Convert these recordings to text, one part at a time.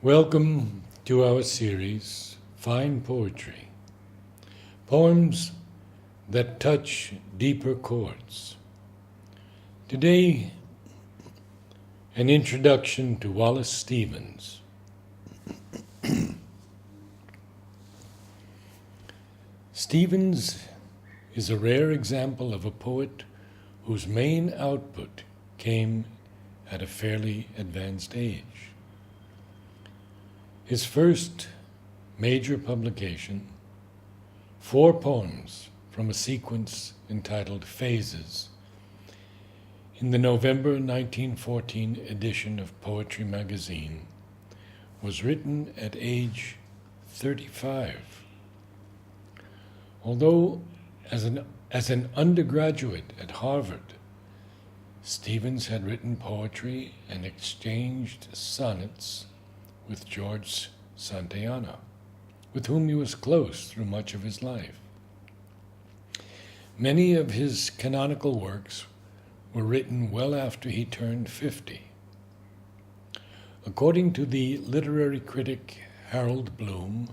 Welcome to our series, Fine Poetry, poems that touch deeper chords. Today, an introduction to Wallace Stevens. Stevens is a rare example of a poet whose main output came at a fairly advanced age. His first major publication, 4 poems from a sequence entitled Phases, in the November 1914 edition of Poetry magazine, was written at age 35. Although as an undergraduate at Harvard, Stevens had written poetry and exchanged sonnets with George Santayana, with whom he was close through much of his life. Many of his canonical works were written well after he turned 50. According to the literary critic Harold Bloom,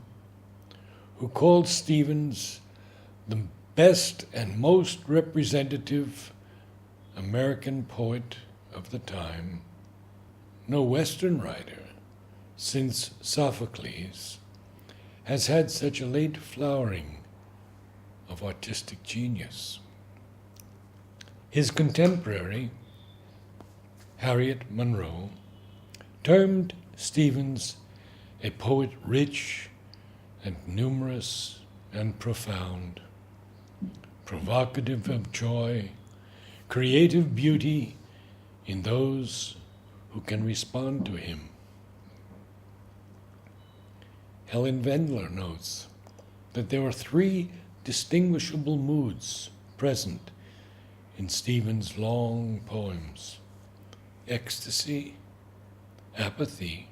who called Stevens the best and most representative American poet of the time, no Western writer since Sophocles has had such a late flowering of artistic genius. His contemporary, Harriet Monroe, termed Stevens a poet rich and numerous and profound, provocative of joy, creative beauty in those who can respond to him. Helen Wendler notes that there are 3 distinguishable moods present in Stevens' long poems: ecstasy, apathy,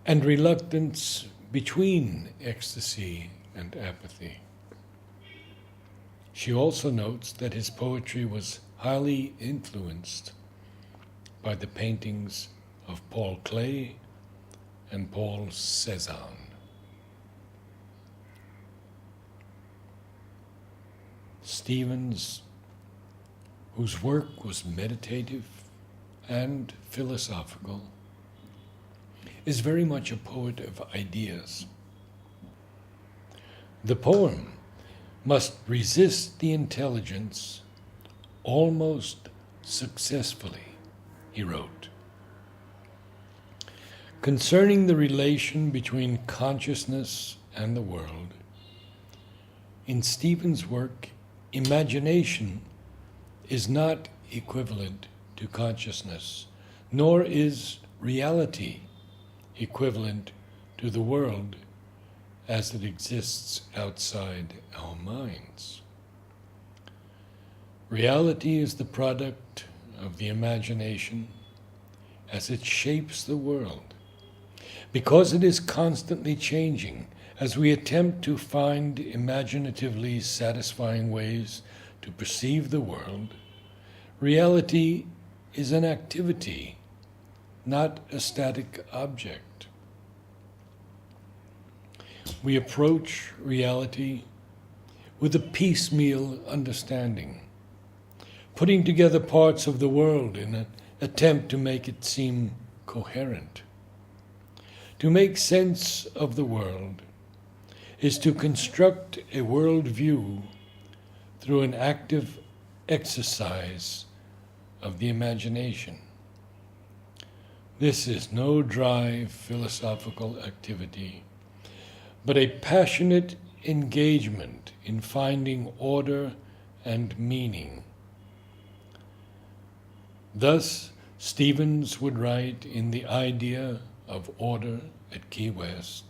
and reluctance between ecstasy and apathy. She also notes that his poetry was highly influenced by the paintings of Paul Klee and Paul Cézanne. Stevens, whose work was meditative and philosophical, is very much a poet of ideas. The poem must resist the intelligence almost successfully, he wrote. Concerning the relation between consciousness and the world, in Stevens' work, imagination is not equivalent to consciousness, nor is reality equivalent to the world as it exists outside our minds. Reality is the product of the imagination as it shapes the world. Because it is constantly changing, as we attempt to find imaginatively satisfying ways to perceive the world, reality is an activity, not a static object. We approach reality with a piecemeal understanding, putting together parts of the world in an attempt to make it seem coherent. To make sense of the world is to construct a worldview through an active exercise of the imagination. This is no dry philosophical activity, but a passionate engagement in finding order and meaning. Thus, Stevens would write in The Idea of Order at Key West,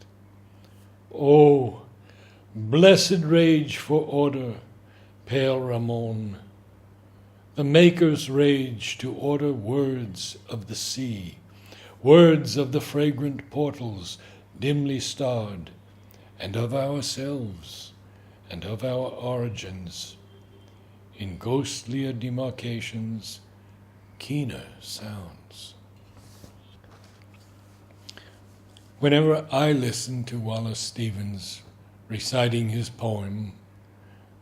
"Oh, blessed rage for order, pale Ramon, the maker's rage to order words of the sea, words of the fragrant portals dimly starred, and of ourselves, and of our origins, in ghostlier demarcations, keener sounds." Whenever I listen to Wallace Stevens reciting his poem,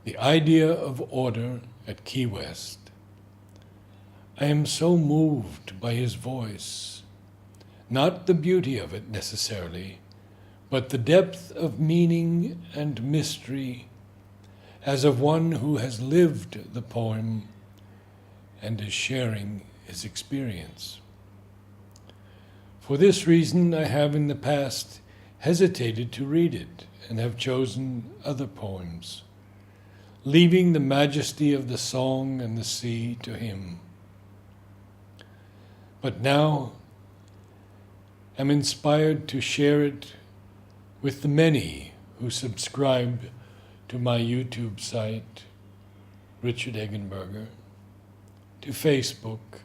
The Idea of Order at Key West, I am so moved by his voice, not the beauty of it necessarily, but the depth of meaning and mystery as of one who has lived the poem and is sharing his experience. For this reason, I have in the past hesitated to read it and have chosen other poems, leaving the majesty of the song and the sea to him. But now am inspired to share it with the many who subscribe to my YouTube site, Richard Eggenberger, to Facebook,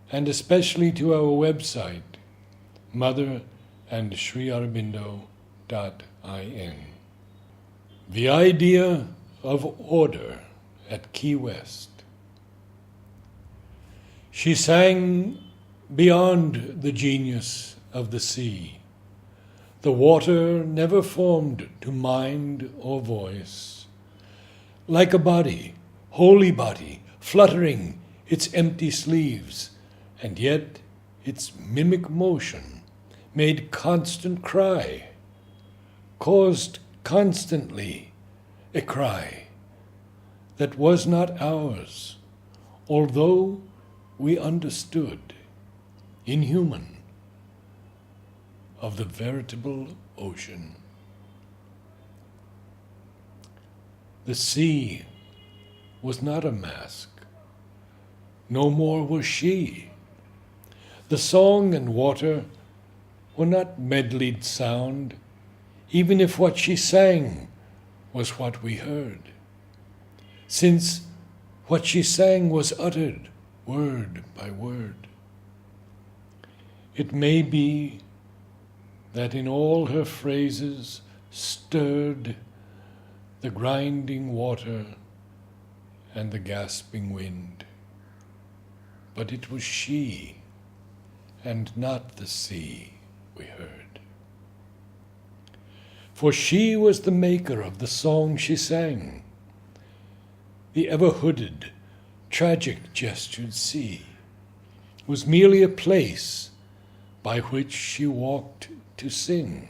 and especially to our website, motherandshriaurobindo.in. The Idea of Order at Key West. She sang beyond the genius of the sea. The water never formed to mind or voice. Like a body, holy body, fluttering its empty sleeves, and yet its mimic motion made constant cry, caused constantly a cry that was not ours, although we understood, inhuman, of the veritable ocean. The sea was not a mask, no more was she. The song and water were not medleyed sound, even if what she sang was what we heard, since what she sang was uttered word by word. It may be that in all her phrases stirred the grinding water and the gasping wind, but it was she and not the sea we heard. For she was the maker of the song she sang. The ever-hooded, tragic-gestured sea was merely a place by which she walked to sing.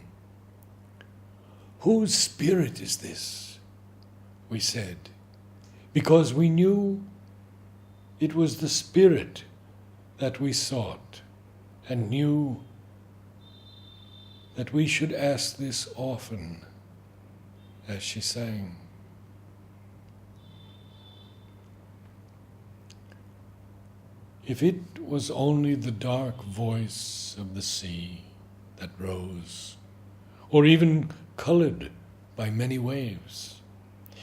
Whose spirit is this? We said, because we knew it was the spirit that we sought, and knew that we should ask this often as she sang. If it was only the dark voice of the sea that rose, or even colored by many waves,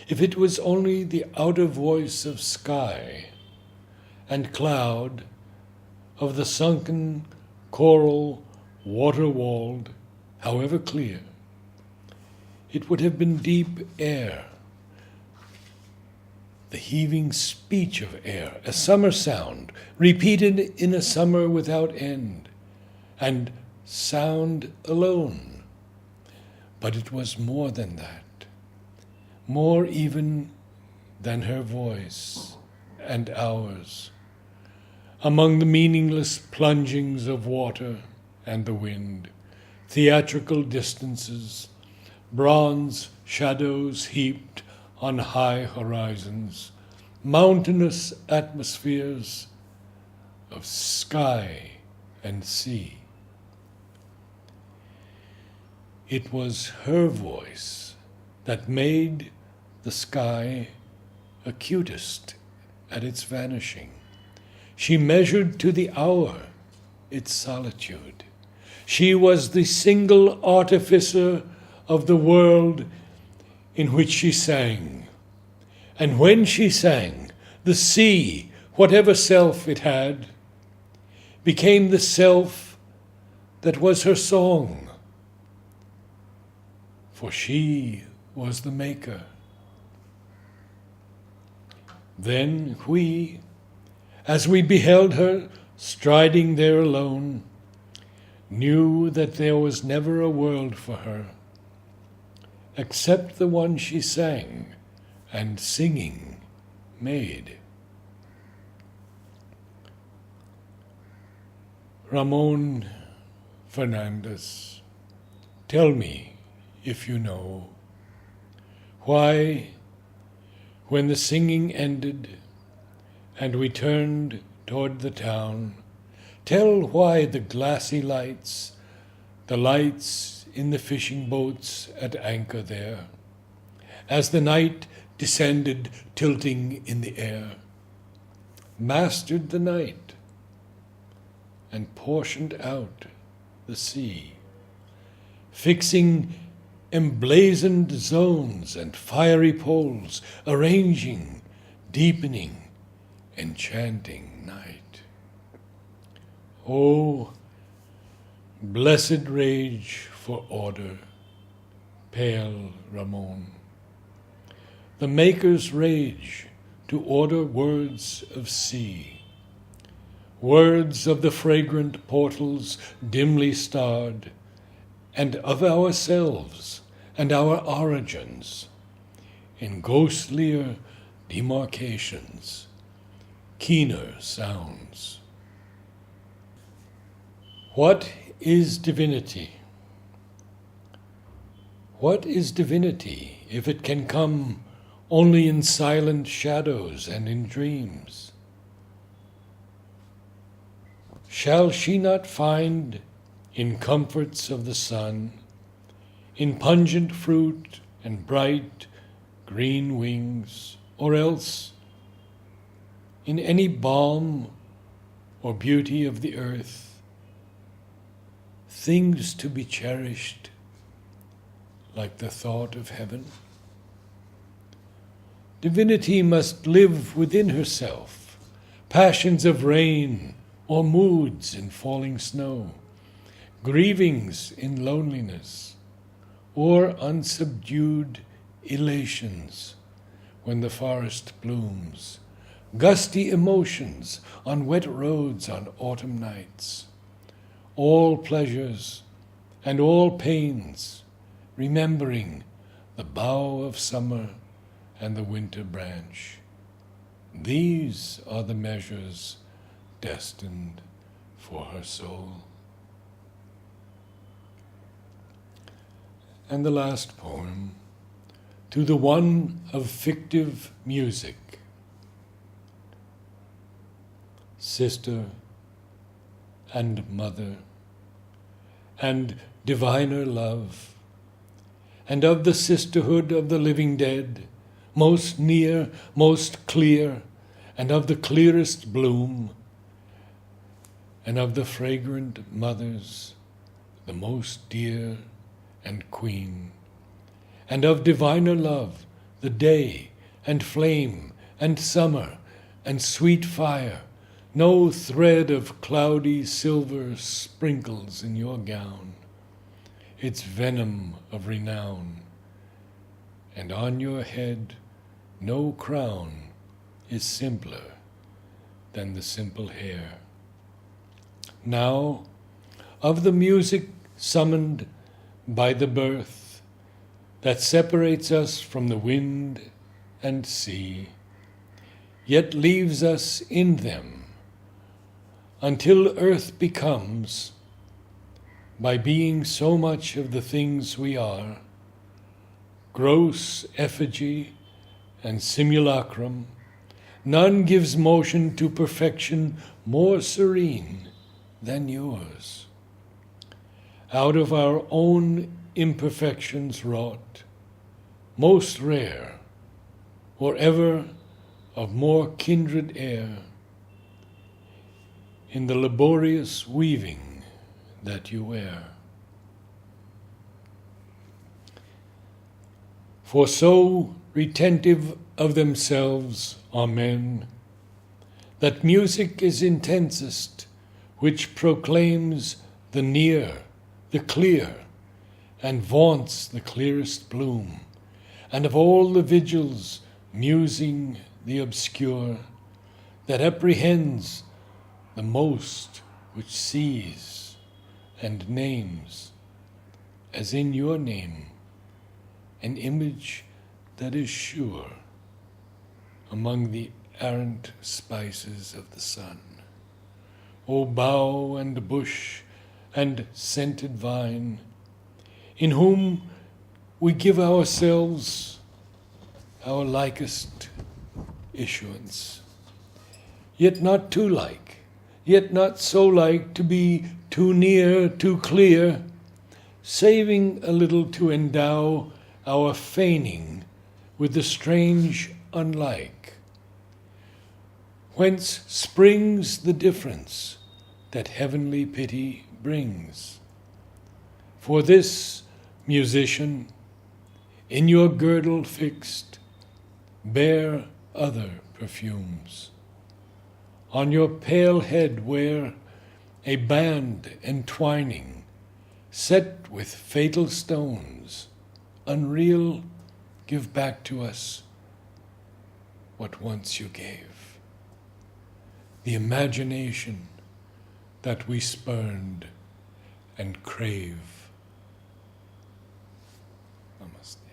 if it was only the outer voice of sky and cloud, of the sunken, coral, water-walled, however clear, it would have been deep air, the heaving speech of air, a summer sound, repeated in a summer without end, and sound alone. But it was more than that, more even than her voice and ours. Among the meaningless plungings of water and the wind, theatrical distances, bronze shadows heaped on high horizons, mountainous atmospheres of sky and sea. It was her voice that made the sky acutest at its vanishing. She measured to the hour its solitude. She was the single artificer of the world in which she sang. And when she sang, the sea, whatever self it had, became the self that was her song. For she was the maker. Then we, as we beheld her striding there alone, knew that there was never a world for her, except the one she sang and singing made. Ramon Fernandez, tell me, if you know, why, when the singing ended and we turned toward the town, tell why the glassy lights, the lights in the fishing boats at anchor there, as the night descended tilting in the air, mastered the night and portioned out the sea, fixing emblazoned zones and fiery poles, arranging, deepening, enchanting night. Oh, blessed rage for order, pale Ramon. The maker's rage to order words of sea, words of the fragrant portals dimly starred, and of ourselves and our origins, in ghostlier demarcations, keener sounds. What is divinity? What is divinity if it can come only in silent shadows and in dreams? Shall she not find in comforts of the sun, in pungent fruit and bright green wings, or else in any balm or beauty of the earth, things to be cherished like the thought of heaven? Divinity must live within herself, passions of rain or moods in falling snow, grievings in loneliness, or unsubdued elations when the forest blooms, gusty emotions on wet roads on autumn nights, all pleasures and all pains, remembering the bough of summer and the winter branch. These are the measures destined for her soul. And the last poem, to the one of fictive music. Sister and mother and diviner love, and of the sisterhood of the living dead, most near, most clear, and of the clearest bloom, and of the fragrant mothers, the most dear and queen, and of diviner love, the day and flame and summer and sweet fire, no thread of cloudy silver sprinkles in your gown, its venom of renown, and on your head no crown is simpler than the simple hair. Now, of the music summoned by the birth that separates us from the wind and sea, yet leaves us in them until earth becomes, by being so much of the things we are, gross effigy and simulacrum, none gives motion to perfection more serene than yours. Out of our own imperfections wrought, most rare, or ever of more kindred air, in the laborious weaving that you wear. For so retentive of themselves are men, that music is intensest, which proclaims the near, the clear, and vaunts the clearest bloom, and of all the vigils musing the obscure, that apprehends the most which sees and names, as in your name, an image that is sure among the errant spices of the sun. O bough and bush and scented vine, in whom we give ourselves our likest issuance, yet not too like, yet not so like to be too near, too clear, saving a little to endow our feigning with the strange unlike, whence springs the difference that heavenly pity brings. For this, musician, in your girdle fixed, bear other perfumes. On your pale head wear a band entwining, set with fatal stones, unreal, give back to us what once you gave. The imagination that we spurned and crave. Namaste.